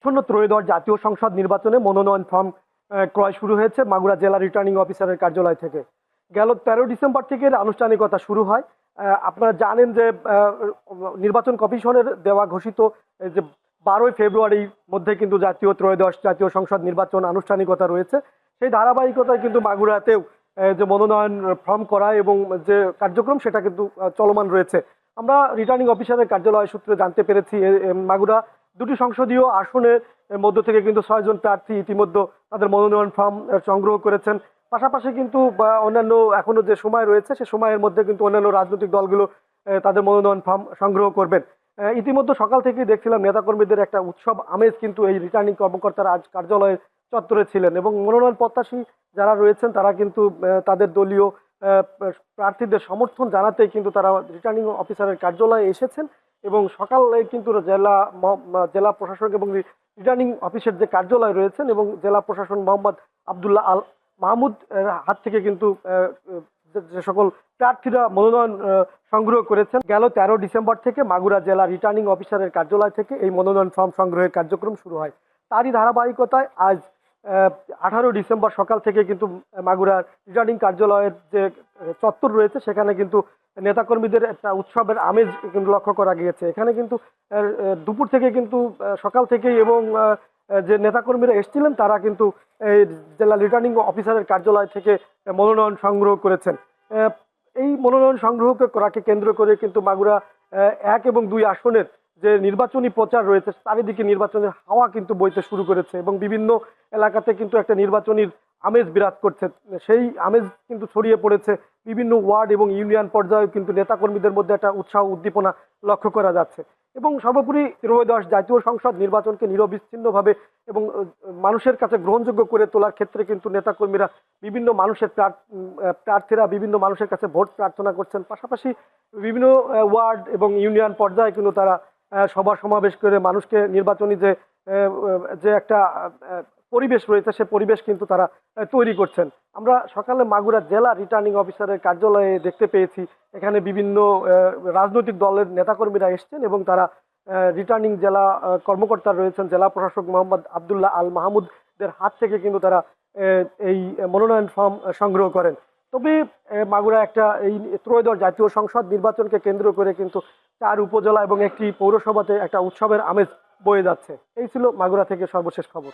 আসন্ন ত্রয়োদশ জাতীয় সংসদ নির্বাচনে মনোনয়ন ফর্ম ক্রয় শুরু হয়েছে মাগুরা জেলা রিটার্নিং অফিসারের কার্যালয় থেকে। গেল 13 ডিসেম্বর থেকে এর আনুষ্ঠানিকতা শুরু হয়। আপনারা জানেন যে নির্বাচন কমিশনের দেওয়া ঘোষিত যে 12 ফেব্রুয়ারির মধ্যে কিন্তু ত্রয়োদশ জাতীয় সংসদ নির্বাচন আনুষ্ঠানিকতা রয়েছে। সেই ধারাবাহিকতায় কিন্তু মাগুরাতেও যে মনোনয়ন ফর্ম করা এবং যে কার্যক্রম সেটা কিন্তু চলমান রয়েছে। আমরা রিটার্নিং অফিসারের কার্যালয় সূত্রে জানতে পেরেছি মাগুরা দুটি সংসদীয় আসনের মধ্য থেকে কিন্তু 6 জন প্রার্থী ইতিমধ্যে তাদের মনোনয়ন ফর্ম সংগ্রহ করেছেন। পাশাপাশি কিন্তু অন্যান্য এখনো যে সময় রয়েছে সে সময়ের মধ্যে কিন্তু অন্যান্য রাজনৈতিক দলগুলো তাদের মনোনয়ন ফর্ম সংগ্রহ করবেন। ইতিমধ্যে সকাল থেকেই দেখছিলাম নেতাকর্মীদের একটা উৎসব আমেজ কিন্তু এই রিটার্নিং কর্মকর্তারা আজ কার্যালয়ে চত্বরে ছিলেন এবং মনোনয়ন প্রত্যাশী যারা রয়েছেন তারা কিন্তু তাদের দলীয় প্রার্থীদের সমর্থন জানাতেই কিন্তু তারা রিটার্নিং অফিসারের কার্যালয়ে এসেছেন এবং সকালে কিন্তু জেলা প্রশাসক এবং রিটার্নিং অফিসের যে কার্যালয় রয়েছেন এবং জেলা প্রশাসন মোহাম্মদ আবদুল্লাহ আল মাহমুদ হাত থেকে কিন্তু যে সকল প্রার্থীরা মনোনয়ন সংগ্রহ করেছেন। গেল 13 ডিসেম্বর থেকে মাগুরা জেলা রিটার্নিং অফিসারের কার্যালয় থেকে এই মনোনয়ন ফর্ম সংগ্রহের কার্যক্রম শুরু হয়। তারই ধারাবাহিকতায় আজ 18 ডিসেম্বর সকাল থেকে কিন্তু মাগুরার রিটার্নিং কার্যালয়ের যে চত্বর রয়েছে সেখানে কিন্তু নেতাকর্মীদের একটা উৎসবের আমেজ কিন্তু লক্ষ্য করা গিয়েছে। এখানে কিন্তু দুপুর থেকে কিন্তু সকাল থেকেই এবং যে নেতাকর্মীরা এসেছিলেন তারা কিন্তু এই জেলা রিটার্নিং অফিসারের কার্যালয় থেকে মনোনয়ন সংগ্রহ করেছেন। এই মনোনয়ন সংগ্রহকে করাকে কেন্দ্র করে কিন্তু মাগুরা 1 এবং 2 আসনের যে নির্বাচনী প্রচার রয়েছে চারিদিকে নির্বাচনের হাওয়া কিন্তু বইতে শুরু করেছে এবং বিভিন্ন এলাকাতে কিন্তু একটা নির্বাচনীর আমেজ বিরাজ করছে। সেই আমেজ কিন্তু ছড়িয়ে পড়েছে বিভিন্ন ওয়ার্ড এবং ইউনিয়ন পর্যায়ে কিন্তু নেতাকর্মীদের মধ্যে একটা উৎসাহ উদ্দীপনা লক্ষ্য করা যাচ্ছে এবং সর্বোপরি ত্রয়োদশ জাতীয় সংসদ নির্বাচনকে নিরবিচ্ছিন্নভাবে এবং মানুষের কাছে গ্রহণযোগ্য করে তোলার ক্ষেত্রে কিন্তু নেতাকর্মীরা বিভিন্ন মানুষের প্রার্থীরা বিভিন্ন মানুষের কাছে ভোট প্রার্থনা করছেন। পাশাপাশি বিভিন্ন ওয়ার্ড এবং ইউনিয়ন পর্যায়ে কিন্তু তারা সভা সমাবেশ করে মানুষকে নির্বাচনী যে একটা পরিবেশ রয়েছে সে পরিবেশ কিন্তু তারা তৈরি করছেন। আমরা সকালে মাগুরা জেলা রিটার্নিং অফিসারের কার্যালয়ে দেখতে পেয়েছি এখানে বিভিন্ন রাজনৈতিক দলের নেতাকর্মীরা এসছেন এবং তারা রিটার্নিং জেলা কর্মকর্তা রয়েছেন জেলা প্রশাসক মোহাম্মদ আবদুল্লাহ আল মাহমুদের হাত থেকে কিন্তু তারা এই মনোনয়ন ফর্ম সংগ্রহ করেন। তবে মাগুরা একটা এই ত্রয়োদশ জাতীয় সংসদ নির্বাচনকে কেন্দ্র করে কিন্তু 4 উপজেলা এবং একটি পৌরসভাতে একটা উৎসবের আমেজ বয়ে যাচ্ছে। এই ছিল মাগুরা থেকে সর্বশেষ খবর।